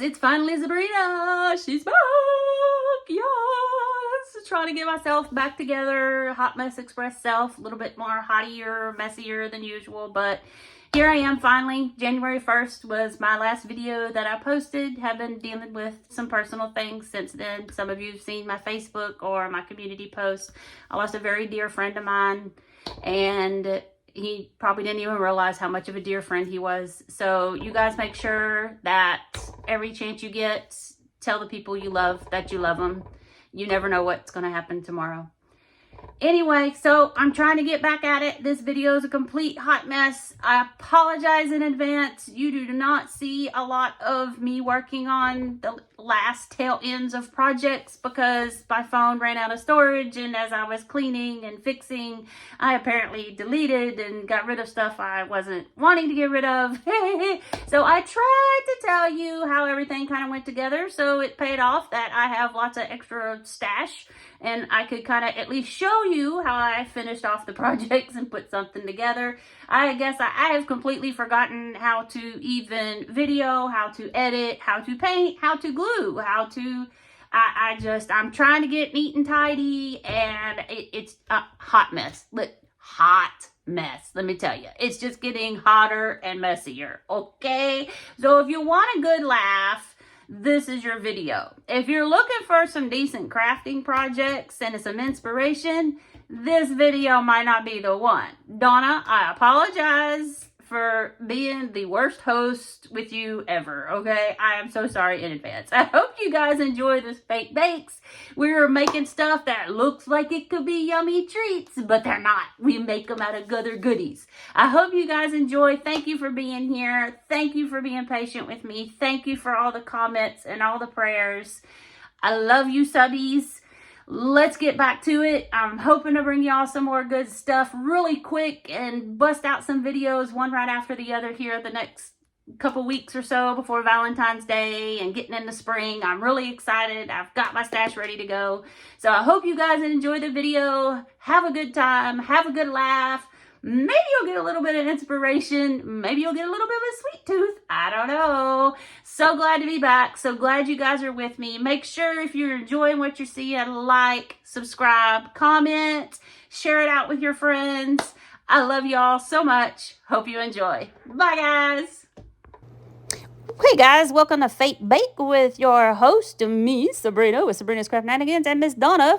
it's finally Sabrina. She's back. Yes. Trying to get myself back together. Hot Mess Express self. A little bit more hottier, messier than usual. But here I am finally. January 1st was my last video that I posted. Have been dealing with some personal things since then. Some of you have seen my Facebook or my community posts. I lost a very dear friend of mine. And he probably didn't even realize how much of a dear friend he was. So you guys make sure that every chance you get, tell the people you love that you love them. You never know what's going to happen tomorrow. Anyway, so I'm trying to get back at it. This video is a complete hot mess. I apologize in advance. You do not see a lot of me working on the last tail ends of projects because my phone ran out of storage, and as I was cleaning and fixing, I apparently deleted and got rid of stuff I wasn't wanting to get rid of. So I tried to tell you how everything kind of went together, so it paid off that I have lots of extra stash and I could kind of at least show you how I finished off the projects and put something together. I guess I have completely forgotten how to even video, how to edit, how to paint, how to glue, how to... I'm trying to get neat and tidy, and it's a hot mess. Hot mess, let me tell you. It's just getting hotter and messier, okay? So if you want a good laugh, this is your video. If you're looking for some decent crafting projects and some inspiration, this video might not be the one. Donna, I apologize for being the worst host with you ever, okay? I am so sorry in advance. I hope you guys enjoy this fake bakes. We're making stuff that looks like it could be yummy treats, but they're not. We make them out of other goodies. I hope you guys enjoy. Thank you for being here. Thank you for being patient with me. Thank you for all the comments and all the prayers. I love you, subbies. Let's get back to it. I'm hoping to bring y'all some more good stuff really quick and bust out some videos one right after the other here the next couple weeks or so before Valentine's Day and getting into spring. I'm really excited. I've got my stash ready to go. So I hope you guys enjoy the video. Have a good time. Have a good laugh. Maybe you'll get a little bit of inspiration. Maybe you'll get a little bit of a sweet tooth. I don't know. So glad to be back. So glad you guys are with me. Make sure if you're enjoying what you're seeing, like, subscribe, comment, share it out with your friends. I love y'all so much. Hope you enjoy. Bye, guys. Hey guys, welcome to Fake Bake with your host, me, Sabrina, with Sabrina's Craft-nanigans, and Miss Donna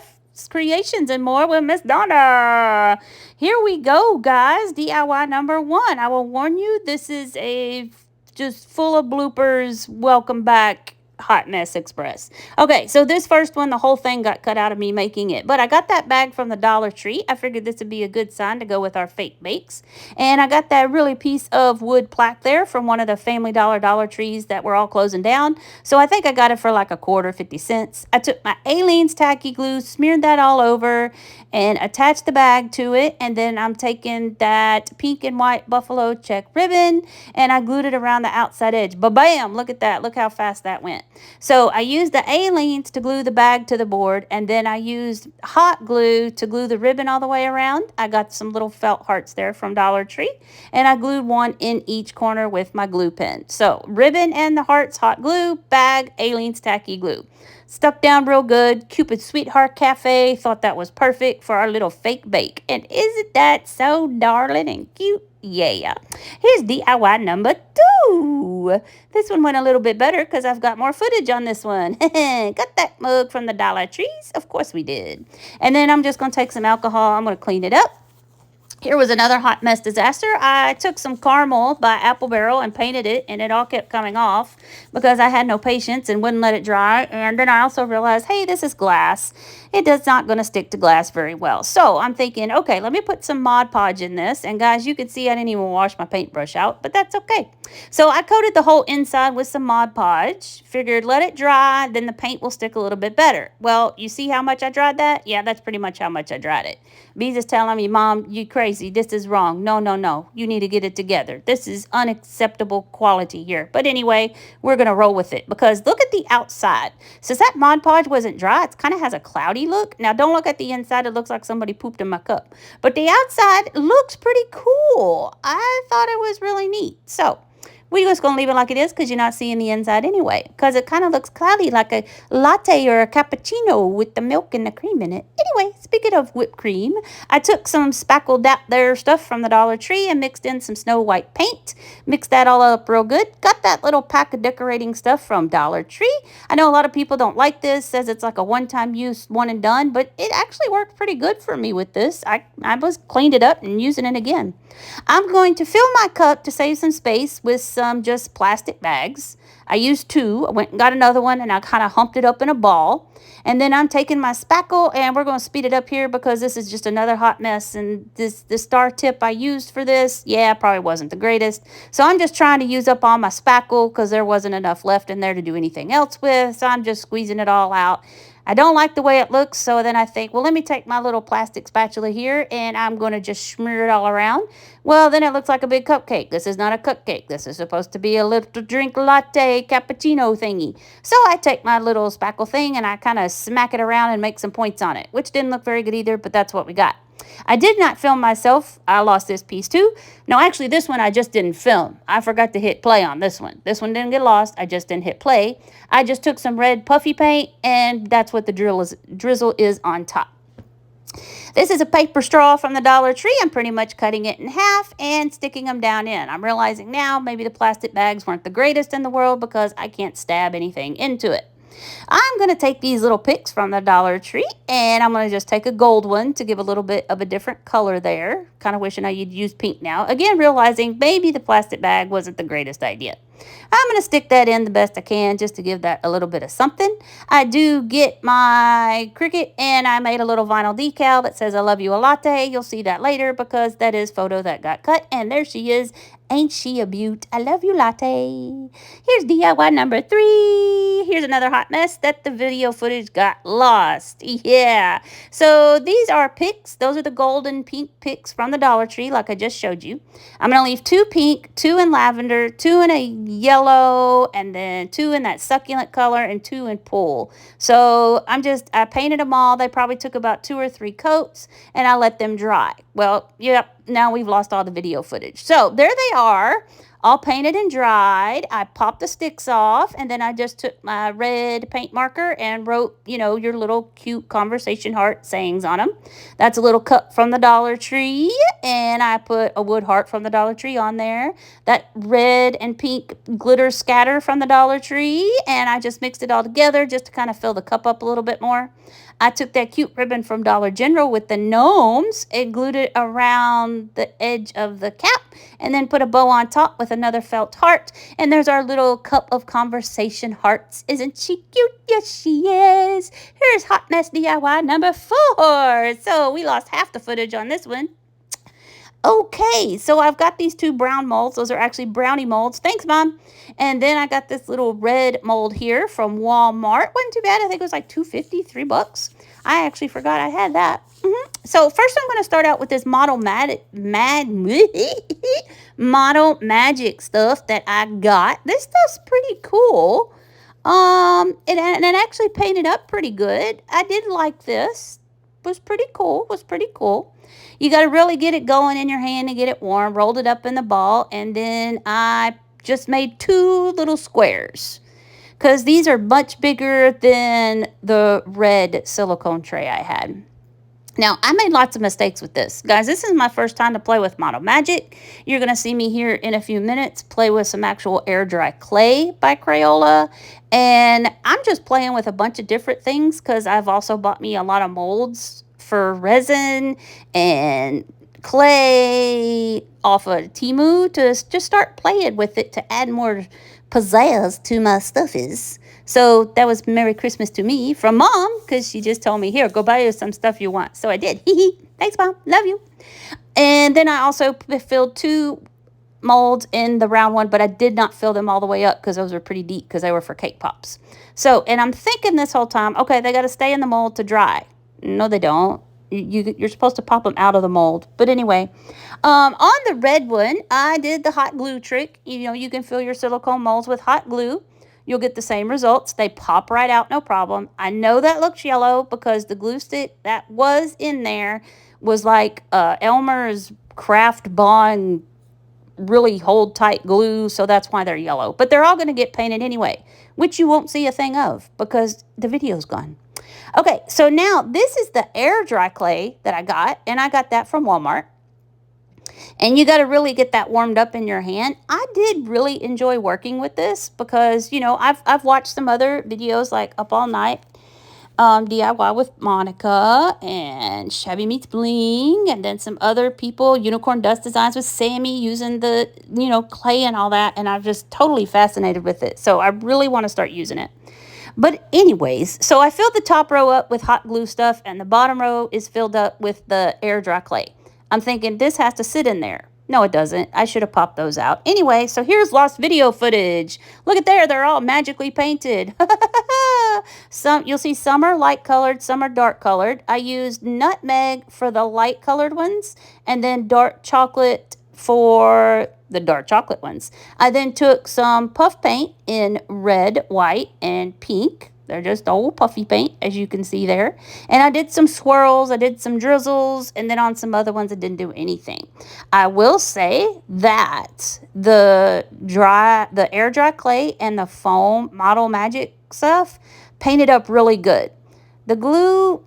Creations and more with Miss Donna. Here we go, guys. DIY number 1. I will warn you, this is a just full of bloopers. Welcome back, Hot Mess Express. Okay, so this first one, the whole thing got cut out of me making it, but I got that bag from the Dollar Tree. I figured this would be a good sign to go with our fake bakes, and I got that really piece of wood plaque there from one of the Family Dollar Trees that were all closing down. So I think I got it for like a quarter, 50 cents. I took my Aleene's tacky glue, smeared that all over, and attached the bag to it, and then I'm taking that pink and white buffalo check ribbon, and I glued it around the outside edge. Ba-bam! Look at that. Look how fast that went. So I used the Aleene's to glue the bag to the board, and then I used hot glue to glue the ribbon all the way around. I got some little felt hearts there from Dollar Tree, and I glued one in each corner with my glue pen. So ribbon and the hearts, hot glue, bag, Aleene's tacky glue. Stuck down real good. Cupid's Sweetheart Cafe thought that was perfect for our little fake bake. And isn't that so darling and cute? Yeah. Here's DIY number 2. This one went a little bit better because I've got more footage on this one. Got that mug from the Dollar Trees? Of course we did. And then I'm just going to take some alcohol. I'm going to clean it up. Here was another hot mess disaster. I took some caramel by Apple Barrel and painted it, and it all kept coming off because I had no patience and wouldn't let it dry. And then I also realized, hey, this is glass. It does not going to stick to glass very well. So I'm thinking, okay, let me put some Mod Podge in this. And guys, you can see I didn't even wash my paintbrush out, but that's okay. So I coated the whole inside with some Mod Podge. Figured let it dry, then the paint will stick a little bit better. Well, you see how much I dried that? Yeah, that's pretty much how much I dried it. Bees is telling me, Mom, you crazy. This is wrong. No, no, no. You need to get it together. This is unacceptable quality here. But anyway, we're going to roll with it because look at the outside. Since that Mod Podge wasn't dry, it kind of has a cloudy look. Now, don't look at the inside. It looks like somebody pooped in my cup. But the outside looks pretty cool. I thought it was really neat. So We're just going to leave it like it is because you're not seeing the inside anyway. Because it kind of looks cloudy like a latte or a cappuccino with the milk and the cream in it. Anyway, speaking of whipped cream, I took some spackled out there stuff from the Dollar Tree and mixed in some Snow White paint. Mixed that all up real good. Got that little pack of decorating stuff from Dollar Tree. I know a lot of people don't like this, says it's like a one-time use, one and done, but it actually worked pretty good for me with this. I was cleaned it up and using it again. I'm going to fill my cup to save some space with some just plastic bags. I used 2. I went and got another one, and I kind of humped it up in a ball. And then I'm taking my spackle, and we're going to speed it up here because this is just another hot mess. And this star tip I used for this, yeah, probably wasn't the greatest. So I'm just trying to use up all my spackle because there wasn't enough left in there to do anything else with. So I'm just squeezing it all out. I don't like the way it looks, so then I think, well, let me take my little plastic spatula here, and I'm going to just smear it all around. Well, then it looks like a big cupcake. This is not a cupcake. This is supposed to be a little drink latte cappuccino thingy. So I take my little spackle thing, and I kind of smack it around and make some points on it, which didn't look very good either, but that's what we got. I did not film myself. I lost this piece too. No, actually, this one I just didn't film. I forgot to hit play on this one. This one didn't get lost. I just didn't hit play. I just took some red puffy paint, and that's what the drizzle is on top. This is a paper straw from the Dollar Tree. I'm pretty much cutting it in half and sticking them down in. I'm realizing now maybe the plastic bags weren't the greatest in the world because I can't stab anything into it. I'm going to take these little picks from the Dollar Tree, and I'm going to just take a gold one to give a little bit of a different color there. Kind of wishing you'd use pink now. Again, realizing maybe the plastic bag wasn't the greatest idea. I'm going to stick that in the best I can just to give that a little bit of something. I do get my Cricut, and I made a little vinyl decal that says I love you a latte. You'll see that later because that is photo that got cut, and there she is. Ain't she a beaut? I love you latte. Here's DIY number 3. Here's another hot mess that the video footage got lost. Yeah. So these are picks. Those are the golden pink picks from the Dollar Tree like I just showed you. I'm going to leave 2 pink, 2 in lavender, 2 in a yellow, and then 2 in that succulent color and 2 in pool. So I painted them all. They probably took about 2 or 3 coats, and I let them dry. Well, yep. Now we've lost all the video footage. So there they are, all painted and dried. I popped the sticks off, and then I just took my red paint marker and wrote, your little cute conversation heart sayings on them. That's a little cup from the Dollar Tree, and I put a wood heart from the Dollar Tree on there. That red and pink glitter scatter from the Dollar Tree, and I just mixed it all together just to kind of fill the cup up a little bit more. I took that cute ribbon from Dollar General with the gnomes and glued it around the edge of the cap and then put a bow on top with another felt heart. And there's our little cup of conversation hearts. Isn't she cute? Yes, she is. Here's Hot Mess DIY number 4. So we lost half the footage on this one. Okay, so I've got these 2 brown molds. Those are actually brownie molds. Thanks, Mom. And then I got this little red mold here from Walmart. Wasn't too bad. I think it was like $2.50, $3. I actually forgot I had that. So first I'm going to start out with this Model Magic stuff that I got. This stuff's pretty cool. And it actually painted up pretty good. I did like this. Was pretty cool. You got to really get it going in your hand and get it warm. Rolled it up in the ball, and then I just made 2 little squares because these are much bigger than the red silicone tray I had. Now, I made lots of mistakes with this. Guys, this is my first time to play with Model Magic. You're going to see me here in a few minutes play with some actual air dry clay by Crayola. And I'm just playing with a bunch of different things because I've also bought me a lot of molds for resin and clay off of Temu to just start playing with it to add more pizzazz to my stuffies. So that was Merry Christmas to me from Mom because she just told me, here, go buy you some stuff you want. So I did. Thanks, Mom. Love you. And then I also filled 2 molds in the round one, but I did not fill them all the way up because those were pretty deep because they were for cake pops. So, and I'm thinking this whole time, okay, they got to stay in the mold to dry. No, they don't. You're supposed to pop them out of the mold. But anyway, on the red one, I did the hot glue trick. You can fill your silicone molds with hot glue. You'll get the same results. They pop right out, no problem. I know that looks yellow because the glue stick that was in there was like Elmer's Craft Bond really hold tight glue, so that's why they're yellow. But they're all going to get painted anyway, which you won't see a thing of because the video's gone. Okay, so now this is the air dry clay that I got, and I got that from Walmart. And you got to really get that warmed up in your hand. I did really enjoy working with this because, you know, I've watched some other videos like Up All Night, DIY with Monica and Shabby Meets Bling, and then some other people, Unicorn Dust Designs with Sammy, using the, you know, clay and all that. And I'm just totally fascinated with it. So I really want to start using it. But anyways, so I filled the top row up with hot glue stuff, and the bottom row is filled up with the air dry clay. I'm thinking this has to sit in there. No, it doesn't. I should have popped those out. Anyway, so here's lost video footage. Look at there. They're all magically painted. You'll see some are light colored, some are dark colored. I used nutmeg for the light colored ones and then dark chocolate for the dark chocolate ones. I then took some puff paint in red, white, and pink. They're just old puffy paint, as you can see there. And I did some swirls, I did some drizzles, and then on some other ones I didn't do anything. I will say that the air dry clay and the foam Model Magic stuff painted up really good. The glue,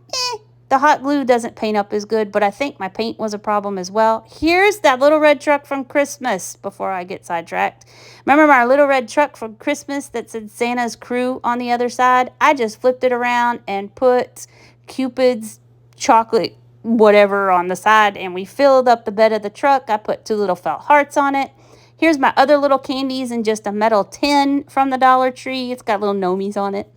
the hot glue doesn't paint up as good, but I think my paint was a problem as well. Here's that little red truck from Christmas before I get sidetracked. Remember my little red truck from Christmas that said Santa's Crew on the other side? I just flipped it around and put Cupid's chocolate whatever on the side, and we filled up the bed of the truck. I put 2 little felt hearts on it. Here's my other little candies in just a metal tin from the Dollar Tree. It's got little gnomies on it.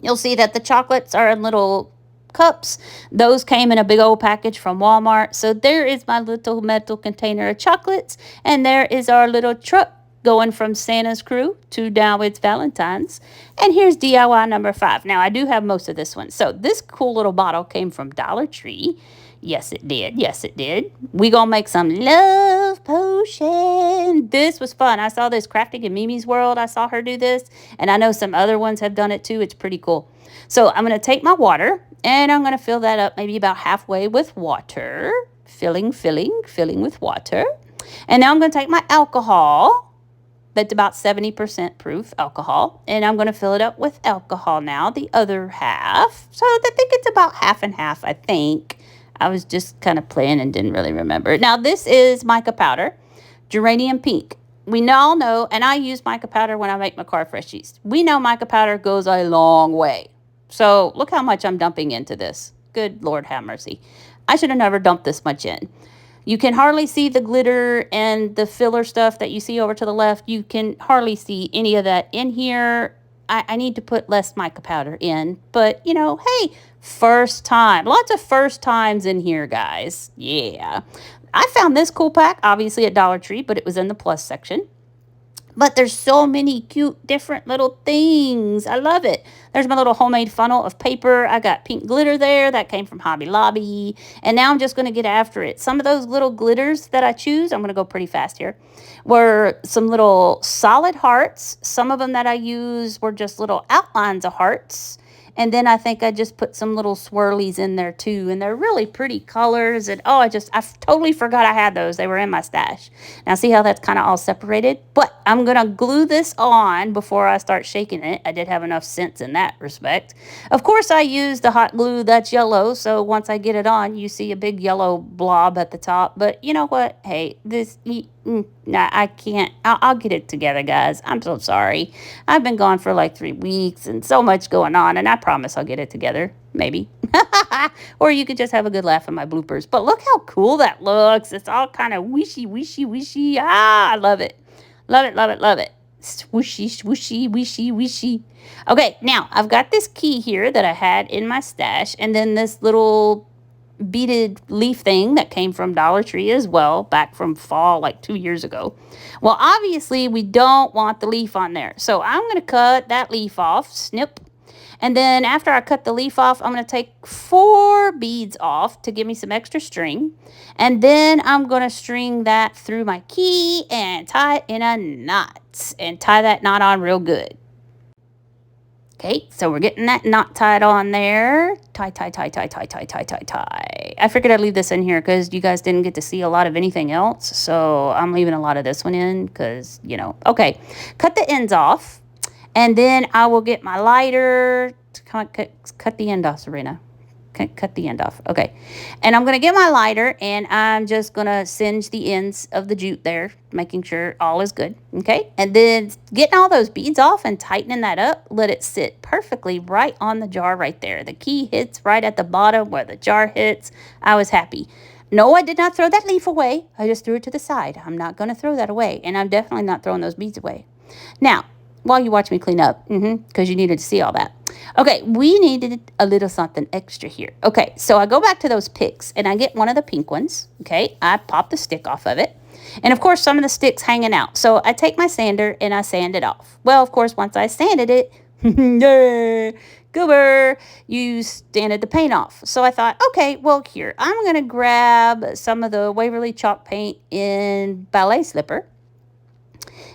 You'll see that the chocolates are in little cups. Those came in a big old package from Walmart. So there is my little metal container of chocolates, and there is our little truck going from Santa's Crew to now it's Valentine's. And here's DIY number 5. Now I do have most of this one. So this cool little bottle came from Dollar Tree. Yes, it did. Yes, it did. We gonna make some love potion. This was fun. I saw this Crafting in Mimi's World. I saw her do this, and I know some other ones have done it too. It's pretty cool. So I'm gonna take my water, and I'm gonna fill that up maybe about halfway with water. Filling with water. And now I'm gonna take my alcohol. That's about 70% proof alcohol. And I'm going to fill it up with alcohol now, the other half. So I think it's about half and half, I think. I was just kind of playing and didn't really remember. Now, this is mica powder, geranium pink. We all know, and I use mica powder when I make my car freshies. We know mica powder goes a long way. So look how much I'm dumping into this. Good Lord have mercy. I should have never dumped this much in. You can hardly see the glitter and the filler stuff that you see over to the left. You can hardly see any of that in here. I need to put less mica powder in. But, you know, hey, first time. Lots of first times in here, guys. Yeah. I found this cool pack, obviously at Dollar Tree, but it was in the plus section. But there's so many cute different little things. I love it. There's my little homemade funnel of paper. I got pink glitter there. That came from Hobby Lobby. And now I'm just going to get after it. Some of those little glitters that I choose, I'm going to go pretty fast here, were some little solid hearts. Some of them that I use were just little outlines of hearts. And then I think I just put some little swirlies in there too. And they're really pretty colors. And oh, I totally forgot I had those. They were in my stash. Now see how that's kind of all separated? But I'm going to glue this on before I start shaking it. I did have enough sense in that respect. Of course, I used the hot glue that's yellow. So once I get it on, you see a big yellow blob at the top. But you know what? Hey, nah, I can't. I'll get it together, guys. I'm so sorry. I've been gone for like 3 weeks and so much going on, and I promise I'll get it together. Maybe. Or you could just have a good laugh at my bloopers. But look how cool that looks. It's all kind of wishy. Ah, I love it. Love it. Swooshy, wishy. Okay, now I've got this key here that I had in my stash, and then this little beaded leaf thing that came from Dollar Tree as well, back from fall like 2 years ago. Well, obviously we don't want the leaf on there, so I'm going to cut that leaf off, snip, and then after I cut the leaf off, I'm going to take 4 beads off to give me some extra string, and then I'm going to string that through my key and tie it in a knot, and tie that knot on real good. Okay, so we're getting that knot tied on there. Tie, tie, tie, tie, tie, tie, tie, tie, tie. I figured I'd leave this in here because you guys didn't get to see a lot of anything else. So I'm leaving a lot of this one in because, you know. Okay, cut the ends off. And then I will get my lighter. Cut the end off, Serena. Cut the end off. Okay. And I'm going to get my lighter and I'm just going to singe the ends of the jute there, making sure all is good. Okay. And then getting all those beads off and tightening that up, let it sit perfectly right on the jar right there. The key hits right at the bottom where the jar hits. I was happy. No, I did not throw that leaf away. I just threw it to the side. I'm not going to throw that away. And I'm definitely not throwing those beads away. Now, while you watch me clean up, because you needed to see all that. Okay, we needed a little something extra here. Okay, so I go back to those picks, and I get one of the pink ones. Okay, I pop the stick off of it. And, of course, some of the stick's hanging out. So I take my sander, and I sand it off. Well, of course, once I sanded it, goober, you sanded the paint off. So I thought, okay, well, here, I'm going to grab some of the Waverly chalk paint in Ballet Slipper.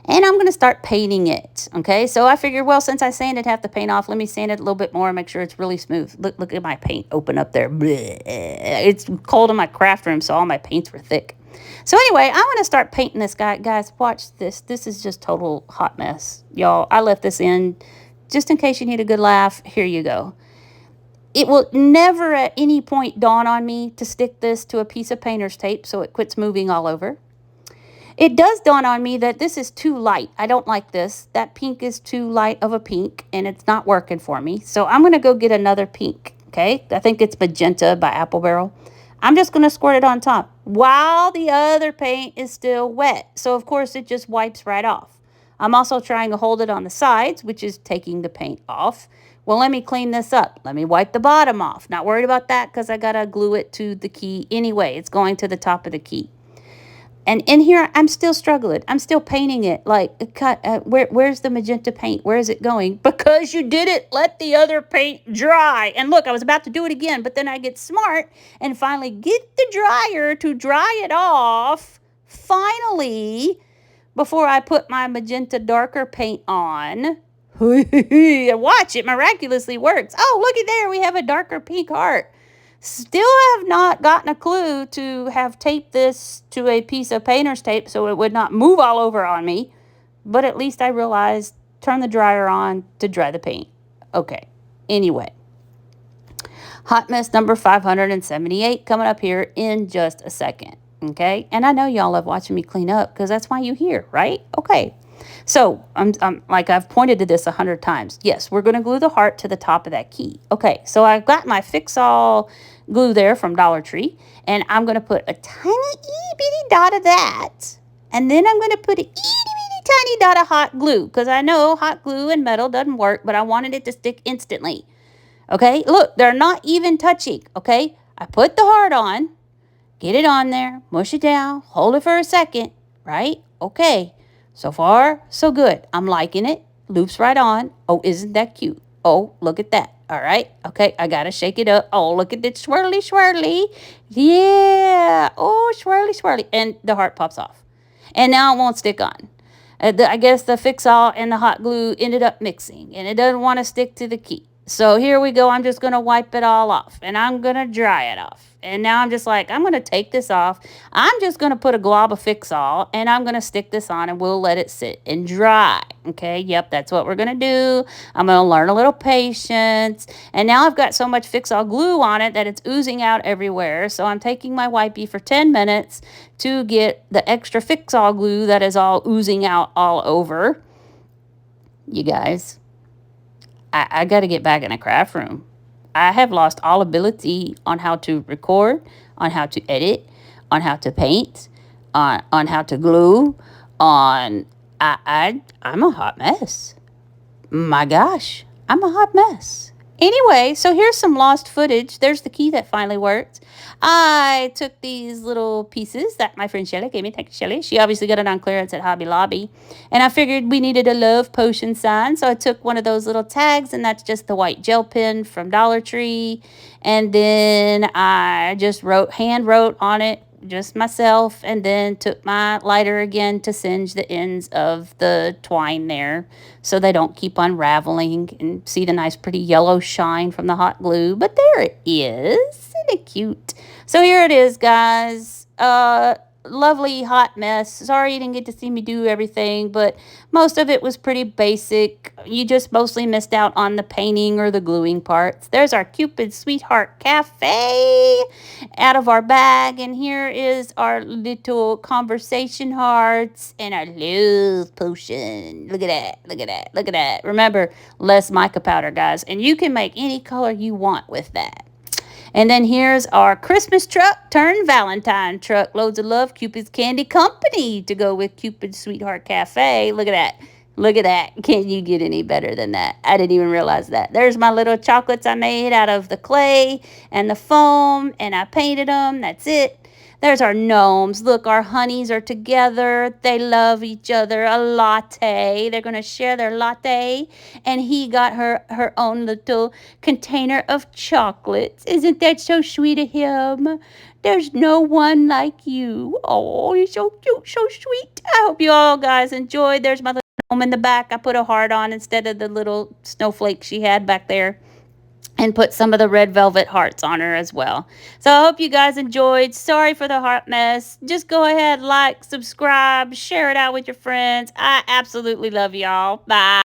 And I'm going to start painting it, okay? So I figured, well, since I sanded half the paint off, let me sand it a little bit more and make sure it's really smooth. Look at my paint open up there. Blech. It's cold in my craft room, so all my paints were thick. So anyway, I'm going to start painting this guy. Guys, watch this. This is just total hot mess. Y'all, I left this in just in case you need a good laugh. Here you go. It will never at any point dawn on me to stick this to a piece of painter's tape so it quits moving all over. It does dawn on me that this is too light. I don't like this. That pink is too light of a pink, and it's not working for me. So I'm going to go get another pink, okay? I think it's Magenta by Apple Barrel. I'm just going to squirt it on top while the other paint is still wet. So, of course, it just wipes right off. I'm also trying to hold it on the sides, which is taking the paint off. Well, let me clean this up. Let me wipe the bottom off. Not worried about that because I got to glue it to the key anyway. It's going to the top of the key. And in here, I'm still struggling. I'm still painting it. Like, where's the magenta paint? Where is it going? Because you didn't let the other paint dry. And look, I was about to do it again, but then I get smart and finally get the dryer to dry it off. Finally, before I put my magenta darker paint on. And watch, it miraculously works. Oh, look at there. We have a darker pink heart. Still have not gotten a clue to have taped this to a piece of painter's tape so it would not move all over on me. But at least I realized, turn the dryer on to dry the paint. Okay, anyway. Hot mess number 578 coming up here in just a second. Okay, and I know y'all love watching me clean up because that's why you here, right? Okay. So, I'm like I've pointed to this 100 times. Yes, we're going to glue the heart to the top of that key. Okay, so I've got my Fix-All glue there from Dollar Tree. And I'm going to put a tiny, itty-bitty dot of that. And then I'm going to put an itty-bitty tiny dot of hot glue. Because I know hot glue and metal doesn't work, but I wanted it to stick instantly. Okay, look, they're not even touching. Okay, I put the heart on. Get it on there. Mush it down. Hold it for a second. Right? Okay. So far, so good. I'm liking it. Loops right on. Oh, isn't that cute? Oh, look at that. All right. Okay, I got to shake it up. Oh, look at it. Swirly, swirly. Yeah. Oh, swirly, swirly. And the heart pops off. And now it won't stick on. I guess the Fix-All and the hot glue ended up mixing. And it doesn't want to stick to the key. So here we go. I'm just going to wipe it all off. And I'm going to dry it off. And now I'm just like, I'm going to take this off. I'm just going to put a glob of Fix-All. And I'm going to stick this on. And we'll let it sit and dry. Okay. Yep. That's what we're going to do. I'm going to learn a little patience. And now I've got so much Fix-All glue on it that it's oozing out everywhere. So I'm taking my wipey for 10 minutes to get the extra Fix-All glue that is all oozing out all over. You guys, I got to get back in a craft room. I have lost all ability on how to record, on how to edit, on how to paint, on how to glue, I'm a hot mess. My gosh, I'm a hot mess. Anyway, so here's some lost footage. There's the key that finally worked. I took these little pieces that my friend Shelly gave me. Thank you, Shelly. She obviously got it on clearance at Hobby Lobby. And I figured we needed a love potion sign. So I took one of those little tags, and that's just the white gel pen from Dollar Tree. And then I just hand wrote on it, just myself, and then took my lighter again to singe the ends of the twine there so they don't keep unraveling, and see the nice pretty yellow shine from the hot glue. But there it is. Isn't it cute? So here it is, guys. Lovely hot mess. Sorry you didn't get to see me do everything, but most of it was pretty basic. You just mostly missed out on the painting or the gluing parts. There's our Cupid Sweetheart Cafe out of our bag, and here is our little conversation hearts and our love potion. Look at that. Look at that. Look at that. Remember, less mica powder, guys, and you can make any color you want with that. And then here's our Christmas truck turned Valentine truck. Loads of love, Cupid's Candy Company to go with Cupid's Sweetheart Cafe. Look at that. Look at that. Can't you get any better than that? I didn't even realize that. There's my little chocolates I made out of the clay and the foam, and I painted them. That's it. There's our gnomes. Look, our honeys are together. They love each other. A latte. They're going to share their latte. And he got her own little container of chocolates. Isn't that so sweet of him? There's no one like you. Oh, you're so cute, so sweet. I hope you all guys enjoyed. There's my little gnome in the back. I put a heart on instead of the little snowflake she had back there, and put some of the red velvet hearts on her as well. So I hope you guys enjoyed. Sorry for the heart mess. Just go ahead, like, subscribe, share it out with your friends. I absolutely love y'all. Bye.